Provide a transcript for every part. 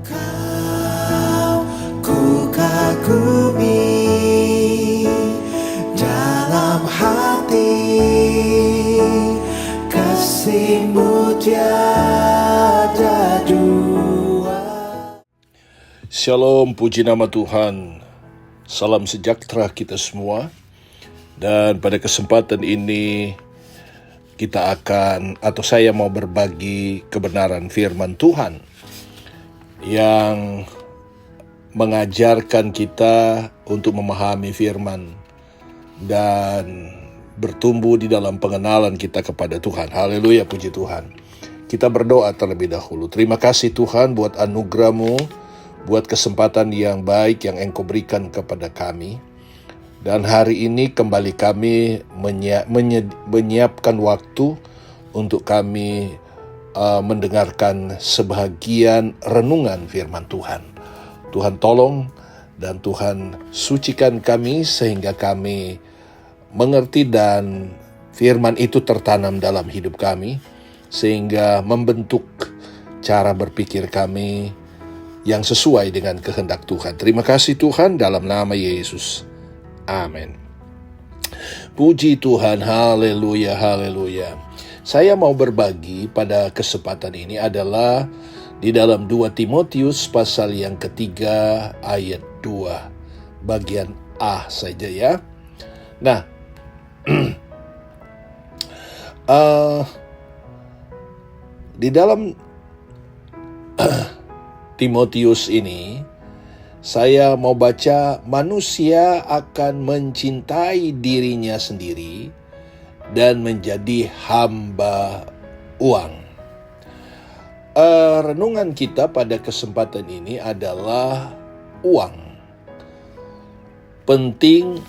Kau ku kagumi dalam hati, kasih-Mu tiada dua. Shalom, puji nama Tuhan. Salam sejahtera kita semua. Dan pada kesempatan ini saya mau berbagi kebenaran firman Tuhan yang mengajarkan kita untuk memahami firman dan bertumbuh di dalam pengenalan kita kepada Tuhan. Haleluya, puji Tuhan. Kita berdoa terlebih dahulu. Terima kasih Tuhan buat anugerah-Mu, buat kesempatan yang baik yang Engkau berikan kepada kami. Dan hari ini kembali kami menyiapkan waktu untuk kami mendengarkan sebahagian renungan firman Tuhan. Tuhan tolong dan Tuhan sucikan kami sehingga kami mengerti dan firman itu tertanam dalam hidup kami, sehingga membentuk cara berpikir kami yang sesuai dengan kehendak Tuhan. Terima kasih Tuhan, dalam nama Yesus. Amin. Puji Tuhan, haleluya, haleluya. Saya mau berbagi pada kesempatan ini adalah di dalam 2 Timotius pasal yang ketiga ayat 2, bagian A saja ya. Nah, di dalam Timotius ini, saya mau baca, manusia akan mencintai dirinya sendiri dan menjadi hamba uang. Renungan kita pada kesempatan ini adalah uang. Penting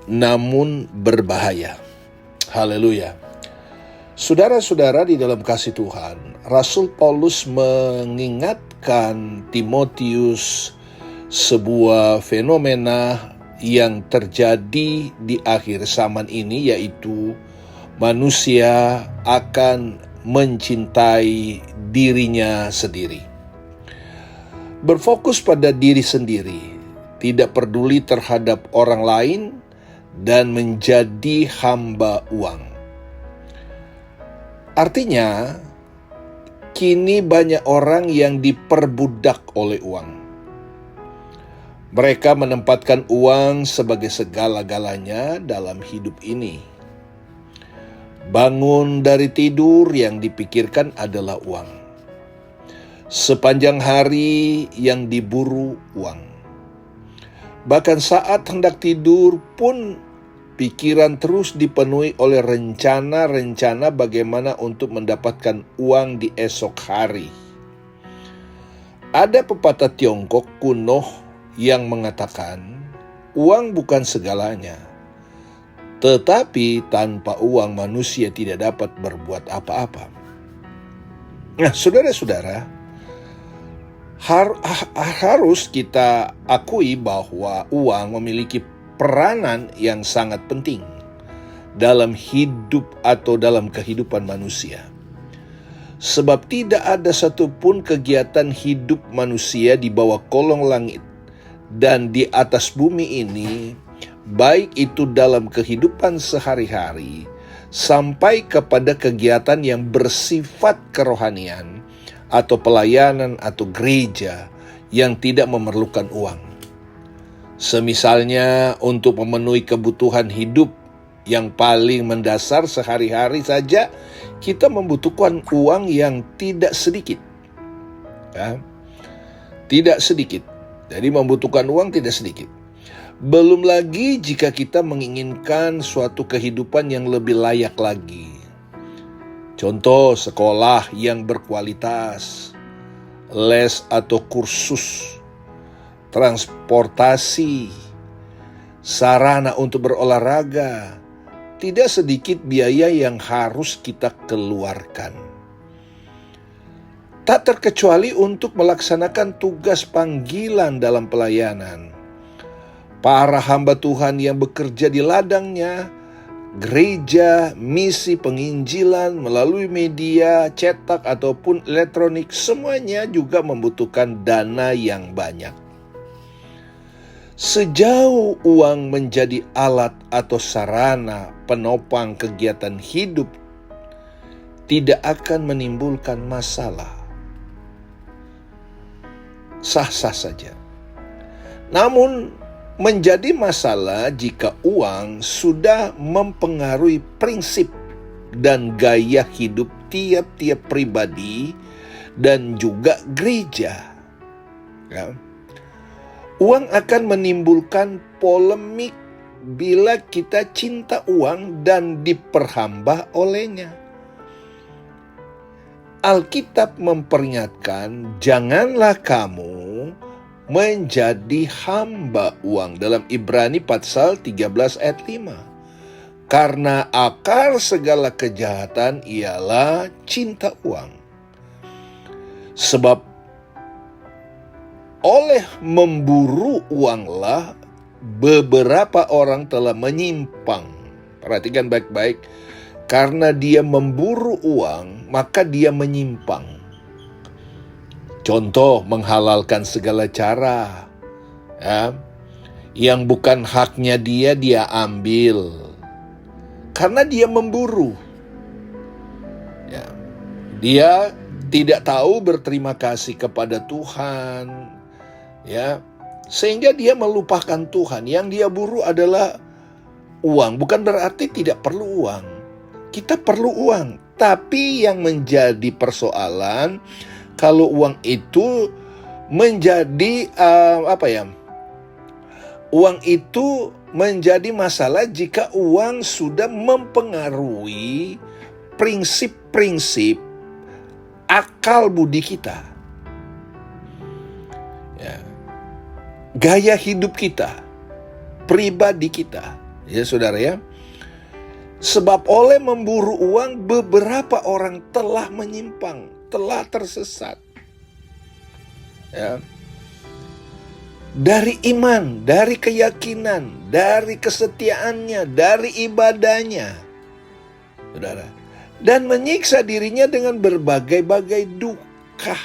namun berbahaya. Haleluya. Saudara-saudara di dalam kasih Tuhan, Rasul Paulus mengingatkan Timotius sebuah fenomena yang terjadi di akhir zaman ini, yaitu manusia akan mencintai dirinya sendiri. Berfokus pada diri sendiri, tidak peduli terhadap orang lain, dan menjadi hamba uang. Artinya, kini banyak orang yang diperbudak oleh uang. Mereka menempatkan uang sebagai segala-galanya dalam hidup ini. Bangun dari tidur, yang dipikirkan adalah uang. Sepanjang hari yang diburu uang. Bahkan saat hendak tidur pun pikiran terus dipenuhi oleh rencana-rencana bagaimana untuk mendapatkan uang di esok hari. Ada pepatah Tiongkok kuno yang mengatakan, uang bukan segalanya, tetapi tanpa uang manusia tidak dapat berbuat apa-apa. Nah, saudara-saudara, harus kita akui bahwa uang memiliki peranan yang sangat penting dalam hidup atau dalam kehidupan manusia. Sebab tidak ada satupun kegiatan hidup manusia di bawah kolong langit dan di atas bumi ini, baik itu dalam kehidupan sehari-hari sampai kepada kegiatan yang bersifat kerohanian atau pelayanan atau gereja yang tidak memerlukan uang. Semisalnya untuk memenuhi kebutuhan hidup yang paling mendasar sehari-hari saja, kita membutuhkan uang yang tidak sedikit. Ya, tidak sedikit. Jadi membutuhkan uang tidak sedikit. Belum lagi jika kita menginginkan suatu kehidupan yang lebih layak lagi. Contoh, sekolah yang berkualitas, les atau kursus, transportasi, sarana untuk berolahraga. Tidak sedikit biaya yang harus kita keluarkan. Tak terkecuali untuk melaksanakan tugas panggilan dalam pelayanan. Para hamba Tuhan yang bekerja di ladangnya gereja, misi penginjilan melalui media cetak ataupun elektronik, semuanya juga membutuhkan dana yang banyak. Sejauh uang menjadi alat atau sarana penopang kegiatan hidup, tidak akan menimbulkan masalah. Sah-sah saja. Namun, menjadi masalah jika uang sudah mempengaruhi prinsip dan gaya hidup tiap-tiap pribadi dan juga gereja. Ya. Uang akan menimbulkan polemik bila kita cinta uang dan diperhamba olehnya. Alkitab memperingatkan, janganlah kamu menjadi hamba uang, dalam Ibrani pasal 13 ayat 5. Karena akar segala kejahatan ialah cinta uang. Sebab oleh memburu uanglah beberapa orang telah menyimpang. Perhatikan baik-baik. Karena dia memburu uang, maka dia menyimpang. Contoh, menghalalkan segala cara. Ya, yang bukan haknya dia ambil. Karena dia memburu. Ya, dia tidak tahu berterima kasih kepada Tuhan. Ya, sehingga dia melupakan Tuhan. Yang dia buru adalah uang. Bukan berarti tidak perlu uang. Kita perlu uang. Tapi yang menjadi persoalan, kalau uang itu menjadi uang itu menjadi masalah jika uang sudah mempengaruhi prinsip-prinsip akal budi kita. Ya. Gaya hidup kita, pribadi kita, ya saudara ya. Sebab oleh memburu uang, beberapa orang telah menyimpang, telah tersesat. Ya. Dari iman, dari keyakinan, dari kesetiaannya, dari ibadahnya, saudara. Dan menyiksa dirinya dengan berbagai-bagai duka.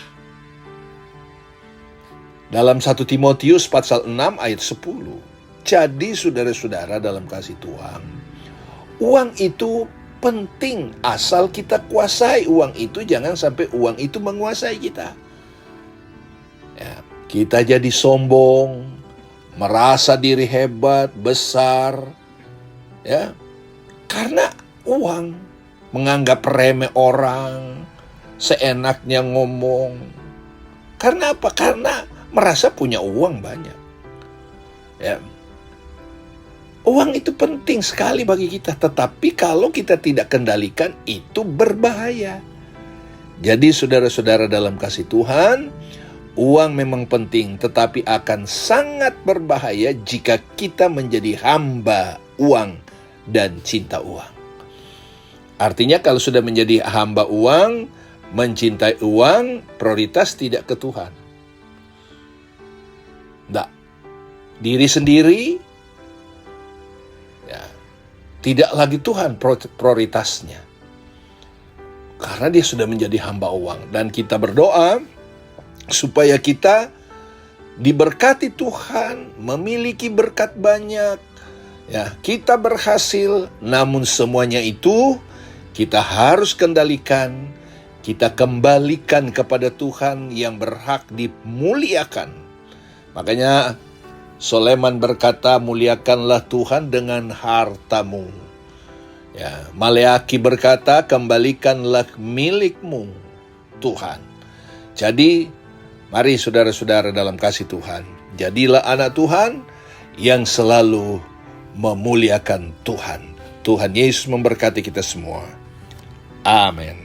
Dalam 1 Timotius pasal 6 ayat 10. Jadi saudara-saudara dalam kasih Tuhan, uang itu penting asal kita kuasai uang itu, jangan sampai uang itu menguasai kita. Ya, kita jadi sombong, merasa diri hebat, besar, ya, karena uang, menganggap remeh orang, seenaknya ngomong. Karena apa? Karena merasa punya uang banyak. Ya. Uang itu penting sekali bagi kita, tetapi kalau kita tidak kendalikan, itu berbahaya. Jadi saudara-saudara dalam kasih Tuhan, uang memang penting, tetapi akan sangat berbahaya jika kita menjadi hamba uang dan cinta uang. Artinya kalau sudah menjadi hamba uang, mencintai uang, prioritas tidak ke Tuhan. Tidak. Diri sendiri, ya, tidak lagi Tuhan prioritasnya. Karena dia sudah menjadi hamba uang. Dan kita berdoa supaya kita diberkati Tuhan, memiliki berkat banyak. Ya, kita berhasil, namun semuanya itu kita harus kendalikan. Kita kembalikan kepada Tuhan yang berhak dimuliakan. Makanya Soleman berkata, muliakanlah Tuhan dengan hartamu. Ya, Maleaki berkata, kembalikanlah milikmu Tuhan. Jadi, mari saudara-saudara dalam kasih Tuhan, jadilah anak Tuhan yang selalu memuliakan Tuhan. Tuhan Yesus memberkati kita semua. Amin.